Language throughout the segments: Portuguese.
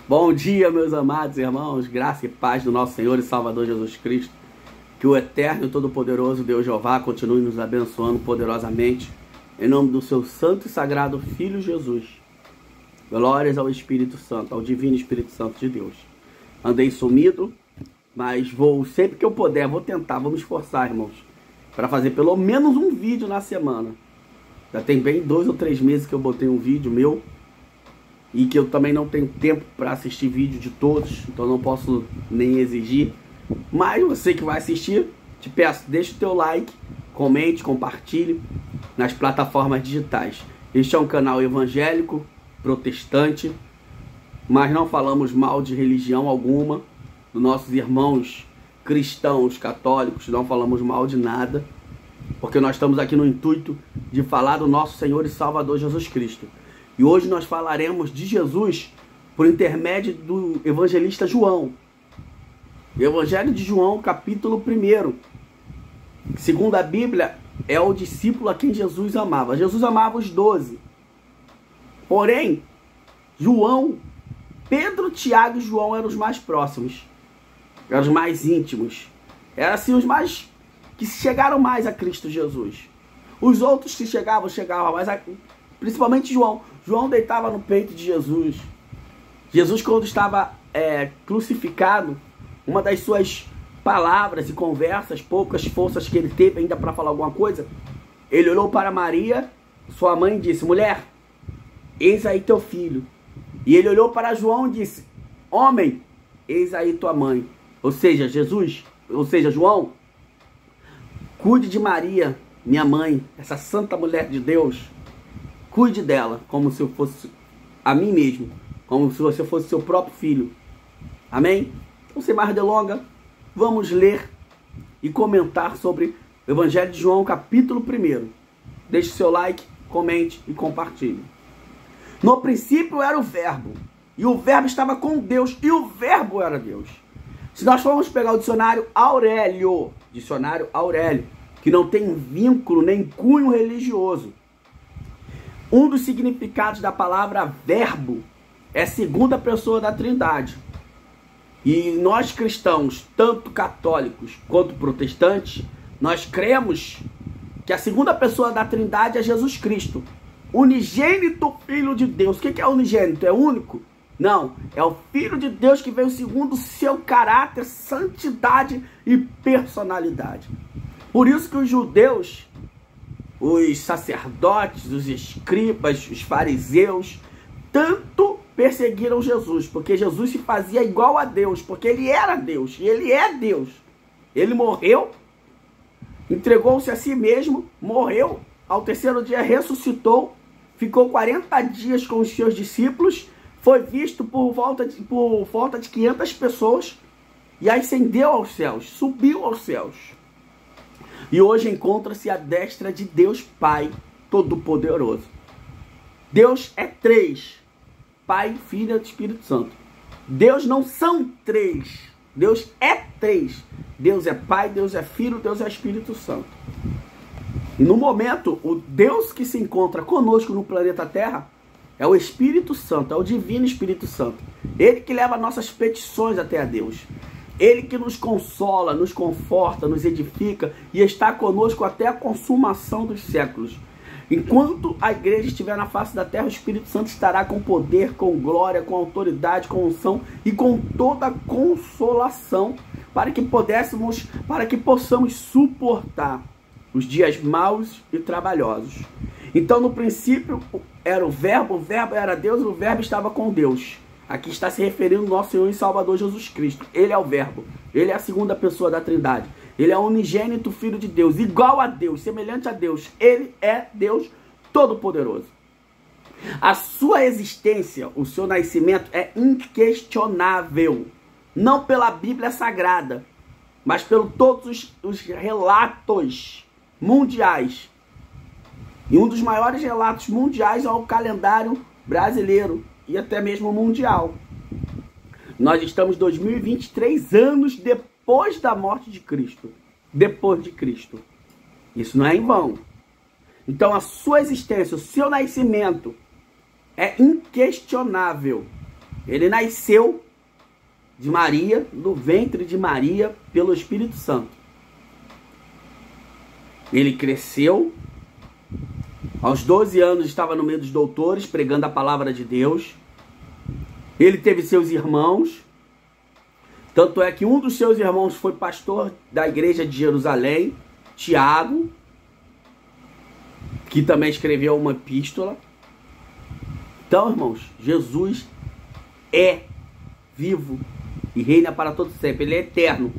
Bom dia, meus amados irmãos, graça e paz do nosso Senhor e Salvador Jesus Cristo. Que o eterno e todo-poderoso Deus Jeová continue nos abençoando poderosamente, em nome do seu santo e sagrado Filho Jesus. Glórias ao Espírito Santo, ao divino Espírito Santo de Deus. Andei sumido, mas sempre que eu puder, vou me esforçar, irmãos, para fazer pelo menos um vídeo na semana. Já tem bem 2 ou 3 meses que eu botei um vídeo meu, e que eu também não tenho tempo para assistir vídeo de todos, então não posso nem exigir. Mas você que vai assistir, te peço, deixa o teu like, comente, compartilhe nas plataformas digitais. Este é um canal evangélico, protestante, mas não falamos mal de religião alguma, dos nossos irmãos cristãos, católicos, não falamos mal de nada, porque nós estamos aqui no intuito de falar do nosso Senhor e Salvador Jesus Cristo. E hoje nós falaremos de Jesus por intermédio do evangelista João. O Evangelho de João, capítulo 1. Segundo a Bíblia, é o discípulo a quem Jesus amava. Jesus amava os 12. Porém, Pedro, Tiago e João eram os mais próximos. Eram os mais íntimos. Eram assim os mais que chegaram mais a Cristo Jesus. Os outros que chegavam, mas principalmente João. João deitava no peito de Jesus. Jesus, quando estava crucificado, uma das suas palavras e conversas, poucas forças que ele teve ainda para falar alguma coisa, ele olhou para Maria, sua mãe, e disse: mulher, eis aí teu filho. E ele olhou para João e disse: homem, eis aí tua mãe. Ou seja, João, cuide de Maria, minha mãe, essa santa mulher de Deus. Cuide dela como se eu fosse a mim mesmo, como se você fosse seu próprio filho. Amém? Então, sem mais delongas, vamos ler e comentar sobre o Evangelho de João, capítulo 1. Deixe seu like, comente e compartilhe. No princípio era o Verbo, e o Verbo estava com Deus, e o Verbo era Deus. Se nós formos pegar o dicionário Aurélio, que não tem vínculo nem cunho religioso, um dos significados da palavra verbo é segunda pessoa da Trindade. E nós cristãos, tanto católicos quanto protestantes, nós cremos que a segunda pessoa da Trindade é Jesus Cristo, unigênito Filho de Deus. O que é unigênito? É único? Não, é o Filho de Deus que veio segundo o seu caráter, santidade e personalidade. Por isso que os judeus, os sacerdotes, os escribas, os fariseus, tanto perseguiram Jesus, porque Jesus se fazia igual a Deus, porque ele era Deus, e ele é Deus. Ele morreu, entregou-se a si mesmo, morreu, ao 3º dia ressuscitou, ficou 40 dias com os seus discípulos, foi visto por volta de 500 pessoas, e ascendeu aos céus, subiu aos céus. E hoje encontra-se à destra de Deus Pai Todo-Poderoso. Deus é 3. Pai, Filho e Espírito Santo. Deus não são 3. Deus é 3. Deus é Pai, Deus é Filho, Deus é Espírito Santo. E no momento, o Deus que se encontra conosco no planeta Terra é o Espírito Santo, é o Divino Espírito Santo. Ele que leva nossas petições até a Deus. Ele que nos consola, nos conforta, nos edifica e está conosco até a consumação dos séculos. Enquanto a igreja estiver na face da terra, o Espírito Santo estará com poder, com glória, com autoridade, com unção e com toda consolação para que possamos suportar os dias maus e trabalhosos. Então, no princípio era o Verbo era Deus e o Verbo estava com Deus. Aqui está se referindo ao nosso Senhor e Salvador Jesus Cristo. Ele é o Verbo. Ele é a segunda pessoa da Trindade. Ele é o unigênito Filho de Deus, igual a Deus, semelhante a Deus. Ele é Deus Todo-Poderoso. A sua existência, o seu nascimento é inquestionável. Não pela Bíblia Sagrada, mas pelos todos os relatos mundiais. E um dos maiores relatos mundiais é o calendário brasileiro e até mesmo mundial. Nós estamos 2023 anos depois da morte de Cristo. Depois de Cristo. Isso não é em vão. Então a sua existência, o seu nascimento é inquestionável. Ele nasceu de Maria, do ventre de Maria, pelo Espírito Santo. Ele cresceu, aos 12 anos estava no meio dos doutores, pregando a palavra de Deus. Ele teve seus irmãos, tanto é que um dos seus irmãos foi pastor da igreja de Jerusalém, Tiago, que também escreveu uma epístola. Então, irmãos, Jesus é vivo e reina para todo sempre. Ele é eterno.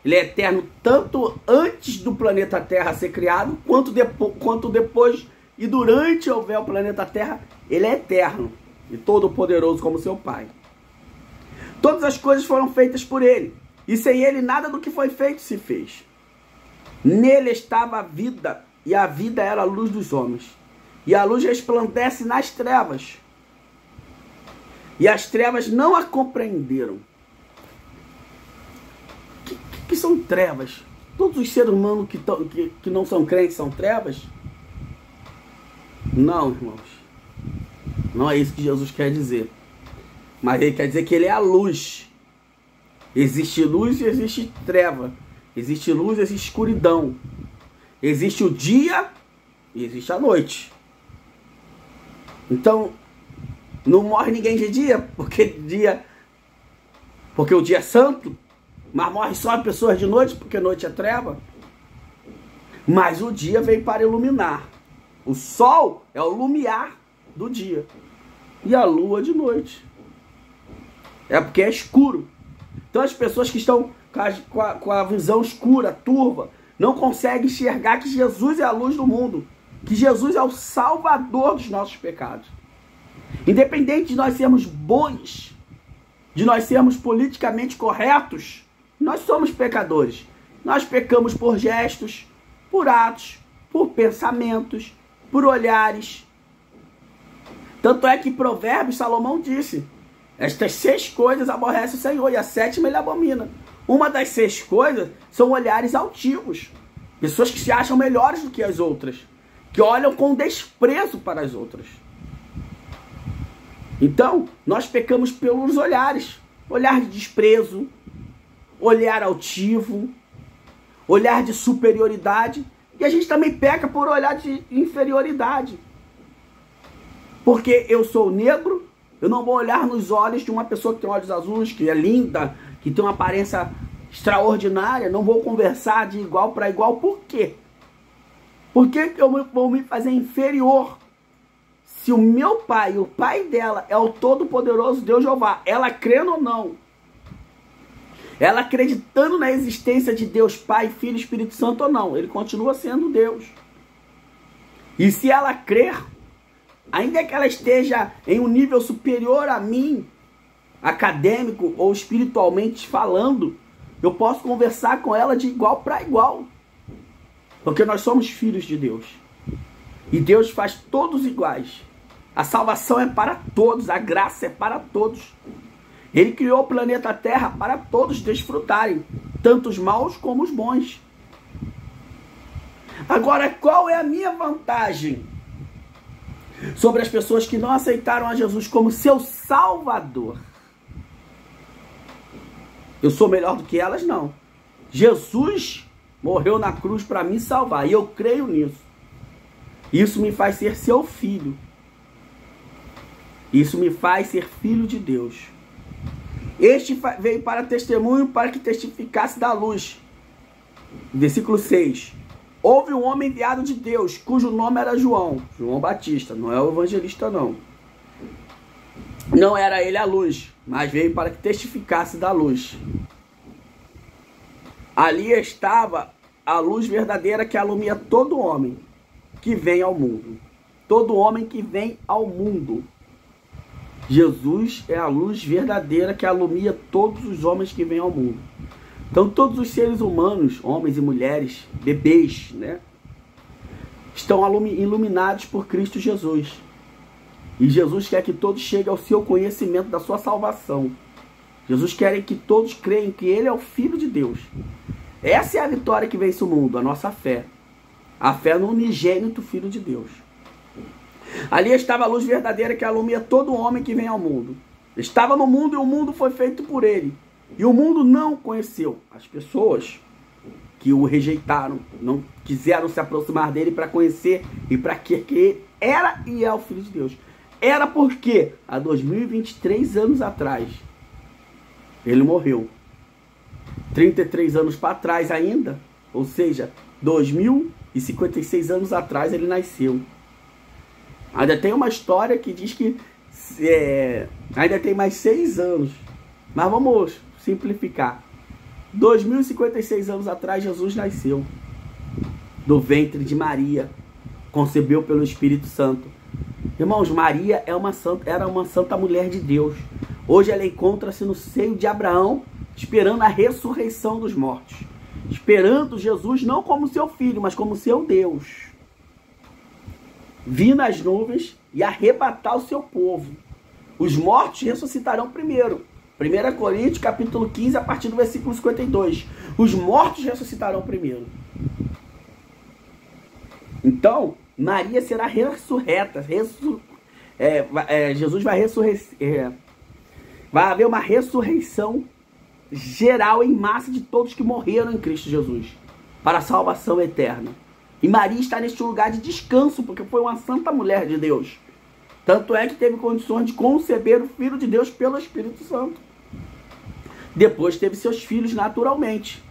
Ele é eterno tanto antes do planeta Terra ser criado, quanto depois e durante houver o planeta Terra. Ele é eterno e todo poderoso como seu Pai. Todas as coisas foram feitas por ele, e sem ele nada do que foi feito se fez. Nele estava a vida, e a vida era a luz dos homens. E a luz resplandece nas trevas, e as trevas não a compreenderam. Que são trevas? Todos os seres humanos que não são crentes são trevas? Não, irmãos. Não é isso que Jesus quer dizer. Mas ele quer dizer que ele é a luz. Existe luz e existe treva. Existe luz e existe escuridão. Existe o dia e existe a noite. Então, não morre ninguém de dia, porque o dia é santo, mas morre só pessoas de noite, porque noite é treva. Mas o dia veio para iluminar. O sol é o lumiar do dia. E a lua de noite. É porque é escuro. Então as pessoas que estão com a visão escura, turva, não conseguem enxergar que Jesus é a luz do mundo. Que Jesus é o salvador dos nossos pecados. Independente de nós sermos bons, de nós sermos politicamente corretos, nós somos pecadores. Nós pecamos por gestos, por atos, por pensamentos, por olhares. Tanto é que em Provérbios Salomão disse: estas 6 coisas aborrece o Senhor, e a 7ª ele abomina. Uma das 6 coisas são olhares altivos. Pessoas que se acham melhores do que as outras, que olham com desprezo para as outras. Então, nós pecamos pelos olhares. Olhar de desprezo, olhar altivo, olhar de superioridade. E a gente também peca por olhar de inferioridade. Porque eu sou negro, eu não vou olhar nos olhos de uma pessoa que tem olhos azuis, que é linda, que tem uma aparência extraordinária. Não vou conversar de igual para igual. Por quê? Por que eu vou me fazer inferior? Se o meu pai, o pai dela, é o todo-poderoso Deus Jeová, ela crendo ou não, ela acreditando na existência de Deus Pai, Filho e Espírito Santo ou não, ele continua sendo Deus. E se ela crer, ainda que ela esteja em um nível superior a mim, acadêmico ou espiritualmente falando, eu posso conversar com ela de igual para igual. Porque nós somos filhos de Deus. E Deus faz todos iguais. A salvação é para todos, a graça é para todos. Ele criou o planeta Terra para todos desfrutarem, tanto os maus como os bons. Agora, qual é a minha vantagem sobre as pessoas que não aceitaram a Jesus como seu Salvador? Eu sou melhor do que elas? Não. Jesus morreu na cruz para me salvar, e eu creio nisso. Isso me faz ser seu filho. Isso me faz ser filho de Deus. Este veio para testemunho, para que testificasse da luz. Versículo 6. Houve um homem enviado de Deus, cujo nome era João. João Batista, não é o evangelista não. Não era ele a luz, mas veio para que testificasse da luz. Ali estava a luz verdadeira que alumia todo homem que vem ao mundo. Todo homem que vem ao mundo. Jesus é a luz verdadeira que alumia todos os homens que vêm ao mundo. Então todos os seres humanos, homens e mulheres, bebês, né, estão iluminados por Cristo Jesus. E Jesus quer que todos cheguem ao seu conhecimento da sua salvação. Jesus quer que todos creiam que Ele é o Filho de Deus. Essa é a vitória que vence o mundo, a nossa fé. A fé no unigênito Filho de Deus. Ali estava a luz verdadeira que alumia todo homem que vem ao mundo. Estava no mundo e o mundo foi feito por ele. E o mundo não conheceu. As pessoas que o rejeitaram, não quiseram se aproximar dele para conhecer e para que ele era e é o Filho de Deus. Era porque, há 2023 anos atrás, ele morreu. 33 anos para trás ainda, ou seja, 2056 anos atrás ele nasceu. Ainda tem uma história que diz que ainda tem mais 6 anos. Mas vamos simplificar. 2056 anos atrás Jesus nasceu. Do ventre de Maria. Concebeu pelo Espírito Santo. Irmãos, Maria era uma santa mulher de Deus. Hoje ela encontra-se no seio de Abraão, esperando a ressurreição dos mortos. Esperando Jesus não como seu filho, mas como seu Deus. Vir nas nuvens e arrebatar o seu povo. Os mortos ressuscitarão primeiro. 1 Coríntios, capítulo 15, a partir do versículo 52. Os mortos ressuscitarão primeiro. Então, Maria será ressurreta. Jesus vai ressurreição. Vai haver uma ressurreição geral em massa de todos que morreram em Cristo Jesus. Para a salvação eterna. E Maria está neste lugar de descanso, porque foi uma santa mulher de Deus. Tanto é que teve condições de conceber o Filho de Deus pelo Espírito Santo. Depois teve seus filhos naturalmente.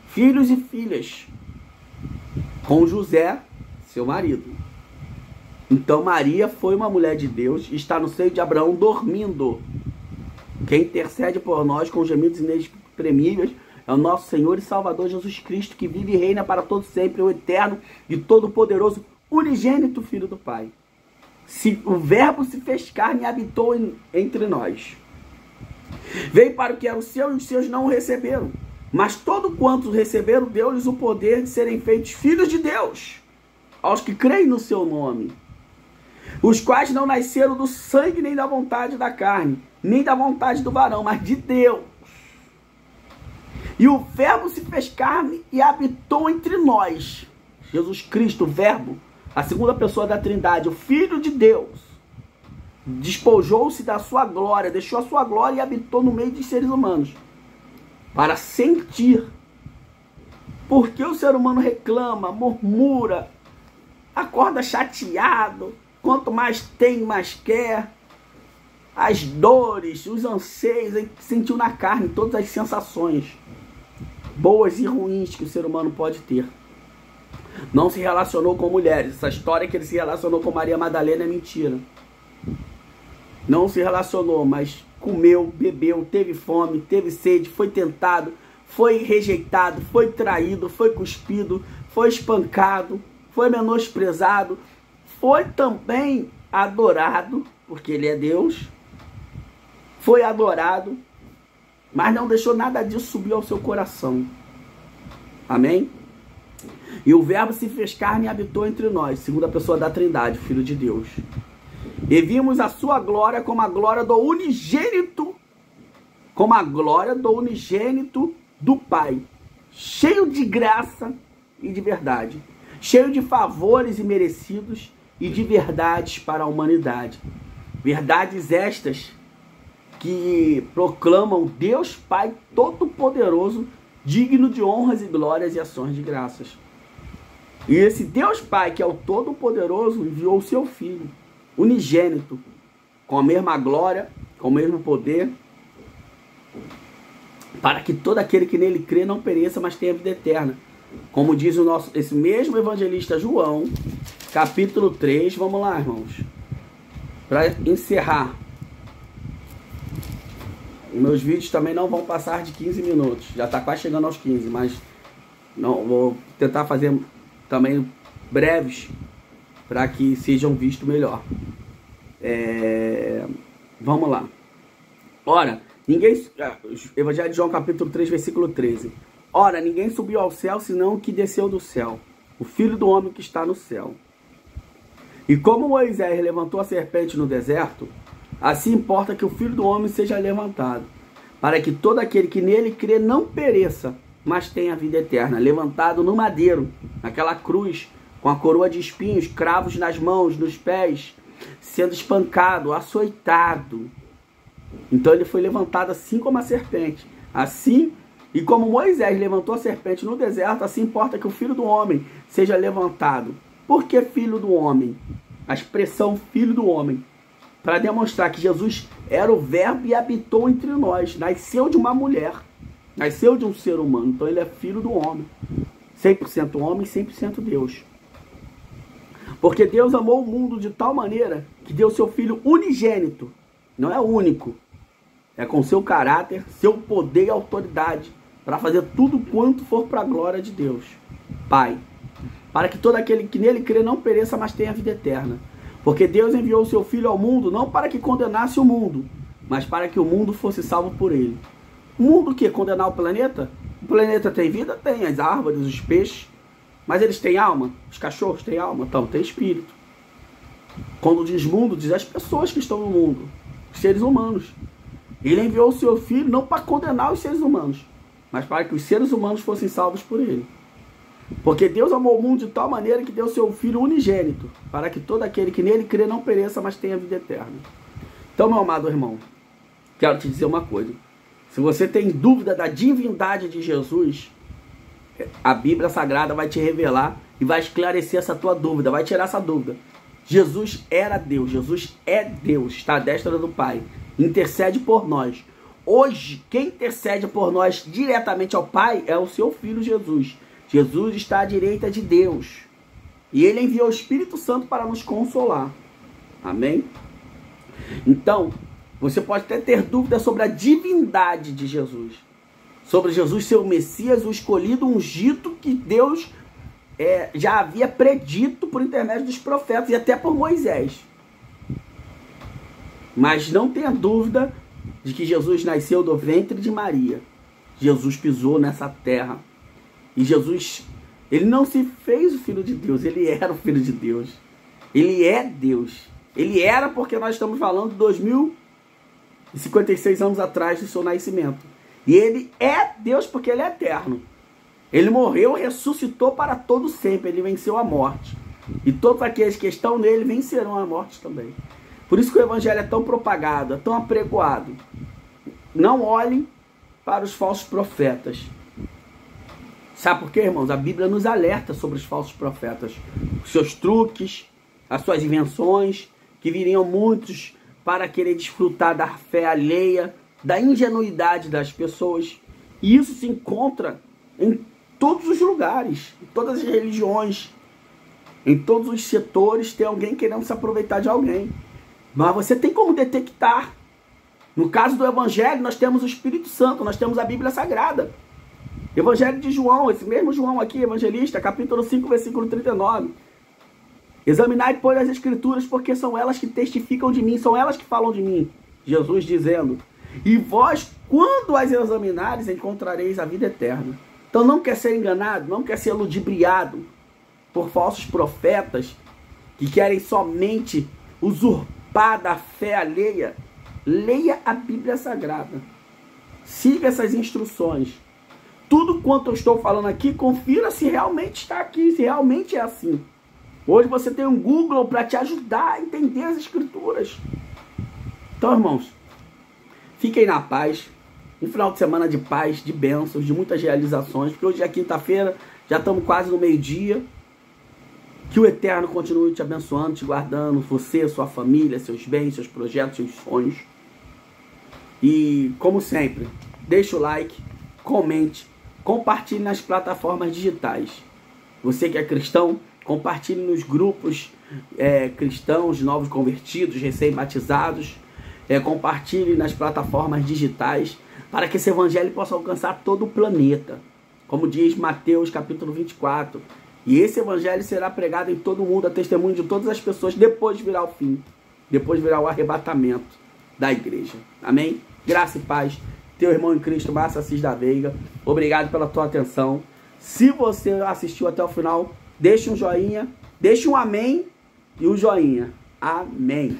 Filhos e filhas. Com José, seu marido. Então Maria foi uma mulher de Deus e está no seio de Abraão dormindo. Quem intercede por nós com gemidos inexprimíveis é o nosso Senhor e Salvador Jesus Cristo, que vive e reina para todo sempre, o eterno e todo-poderoso, unigênito Filho do Pai. O verbo se fez carne e habitou entre nós. Veio para o que era o seu e os seus não o receberam. Mas todo quanto receberam, deu-lhes o poder de serem feitos filhos de Deus, aos que creem no seu nome. Os quais não nasceram do sangue nem da vontade da carne, nem da vontade do varão, mas de Deus. E o verbo se fez carne e habitou entre nós. Jesus Cristo, o verbo, a segunda pessoa da Trindade, o Filho de Deus, despojou-se da sua glória, deixou a sua glória e habitou no meio dos seres humanos, para sentir. Porque o ser humano reclama, murmura, acorda chateado, quanto mais tem, mais quer. As dores, os anseios, ele sentiu na carne todas as sensações, boas e ruins, que o ser humano pode ter. Não se relacionou com mulheres. Essa história que ele se relacionou com Maria Madalena é mentira. Não se relacionou, mas comeu, bebeu, teve fome, teve sede, foi tentado, foi rejeitado, foi traído, foi cuspido, foi espancado, foi menosprezado, foi também adorado, porque ele é Deus, foi adorado, mas não deixou nada disso subir ao seu coração. Amém? E o verbo se fez carne e habitou entre nós, segunda pessoa da Trindade, Filho de Deus. E vimos a sua glória como a glória do unigênito, do Pai, cheio de graça e de verdade, cheio de favores imerecidos e de verdades para a humanidade. Verdades estas que proclamam Deus Pai Todo-Poderoso, digno de honras e glórias e ações de graças. E esse Deus Pai, que é o Todo-Poderoso, enviou o seu Filho, unigênito, com a mesma glória, com o mesmo poder, para que todo aquele que nele crê não pereça, mas tenha vida eterna. Como diz esse mesmo evangelista João, capítulo 3, vamos lá, irmãos, para encerrar. Meus vídeos também não vão passar de 15 minutos, já está quase chegando aos 15, mas não, vou tentar fazer também breves, para que sejam vistos melhor. Vamos lá. Ora, Evangelho de João, capítulo 3, versículo 13. Ora, ninguém subiu ao céu, senão o que desceu do céu, o Filho do homem que está no céu. E como Moisés levantou a serpente no deserto, assim importa que o Filho do homem seja levantado, para que todo aquele que nele crê não pereça, mas tenha vida eterna. Levantado no madeiro, naquela cruz, com a coroa de espinhos, cravos nas mãos, nos pés, sendo espancado, açoitado, Então ele foi levantado assim como a serpente. Assim, e como Moisés levantou a serpente no deserto, assim importa que o Filho do Homem seja levantado. Por que Filho do Homem? A expressão Filho do Homem. Para demonstrar que Jesus era o verbo e habitou entre nós. Nasceu de uma mulher. Nasceu de um ser humano. Então ele é Filho do Homem. 100% homem, 100% Deus. Porque Deus amou o mundo de tal maneira que deu seu Filho unigênito. Não é único. É com seu caráter, seu poder e autoridade para fazer tudo quanto for para a glória de Deus. Pai. Para que todo aquele que nele crê não pereça, mas tenha vida eterna. Porque Deus enviou o seu Filho ao mundo não para que condenasse o mundo, mas para que o mundo fosse salvo por ele. O mundo o quê? Condenar o planeta? O planeta tem vida? Tem. As árvores, os peixes. Mas eles têm alma? Os cachorros têm alma? Então, tem espírito. Quando diz mundo, diz as pessoas que estão no mundo. Os seres humanos. Ele enviou o seu Filho não para condenar os seres humanos, mas para que os seres humanos fossem salvos por ele. Porque Deus amou o mundo de tal maneira que deu seu Filho unigênito, para que todo aquele que nele crê não pereça, mas tenha vida eterna. Então, meu amado irmão, quero te dizer uma coisa. Se você tem dúvida da divindade de Jesus, a Bíblia Sagrada vai te revelar e vai esclarecer essa tua dúvida, vai tirar essa dúvida. Jesus era Deus, Jesus é Deus, está à destra do Pai, intercede por nós. Hoje, quem intercede por nós diretamente ao Pai é o seu Filho Jesus. Jesus está à direita de Deus. E ele enviou o Espírito Santo para nos consolar. Amém? Então, você pode até ter dúvidas sobre a divindade de Jesus. Sobre Jesus ser o Messias, o escolhido, o ungido que Deus já havia predito por intermédio dos profetas e até por Moisés. Mas não tenha dúvida de que Jesus nasceu do ventre de Maria. Jesus pisou nessa terra. E Jesus, ele não se fez o Filho de Deus, ele era o Filho de Deus. Ele é Deus. Ele era porque nós estamos falando de 2056 anos atrás do seu nascimento. E ele é Deus porque ele é eterno. Ele morreu, ressuscitou para todo sempre. Ele venceu a morte. E todos aqueles que estão nele vencerão a morte também. Por isso que o evangelho é tão propagado, é tão apregoado. Não olhem para os falsos profetas. Sabe por quê, irmãos? A Bíblia nos alerta sobre os falsos profetas. Os seus truques, as suas invenções, que viriam muitos para querer desfrutar da fé alheia, da ingenuidade das pessoas. E isso se encontra em todos os lugares, em todas as religiões, em todos os setores, tem alguém querendo se aproveitar de alguém. Mas você tem como detectar. No caso do Evangelho, nós temos o Espírito Santo, nós temos a Bíblia Sagrada. Evangelho de João, esse mesmo João aqui, evangelista, capítulo 5, versículo 39. Examinai, pois, as Escrituras, porque são elas que testificam de mim, são elas que falam de mim. Jesus dizendo, e vós, quando as examinares, encontrareis a vida eterna. Então não quer ser enganado, não quer ser ludibriado por falsos profetas que querem somente usurpar da fé alheia. Leia a Bíblia Sagrada. Siga essas instruções. Tudo quanto eu estou falando aqui, confira se realmente está aqui, se realmente é assim. Hoje você tem um Google para te ajudar a entender as Escrituras. Então, irmãos, fiquem na paz. Um final de semana de paz, de bênçãos, de muitas realizações. Porque hoje é quinta-feira, já estamos quase no meio-dia. Que o Eterno continue te abençoando, te guardando, você, sua família, seus bens, seus projetos, seus sonhos. E, como sempre, deixa o like, comente, compartilhe nas plataformas digitais. Você que é cristão, compartilhe nos grupos cristãos, novos convertidos, recém-batizados. Compartilhe nas plataformas digitais para que esse evangelho possa alcançar todo o planeta. Como diz Mateus capítulo 24. E esse evangelho será pregado em todo o mundo, a testemunho de todas as pessoas, depois virá o fim. Depois virá o arrebatamento da igreja. Amém? Graça e paz. Teu irmão em Cristo, Márcio Assis da Veiga. Obrigado pela tua atenção. Se você assistiu até o final, deixe um joinha, deixe um amém e um joinha. Amém.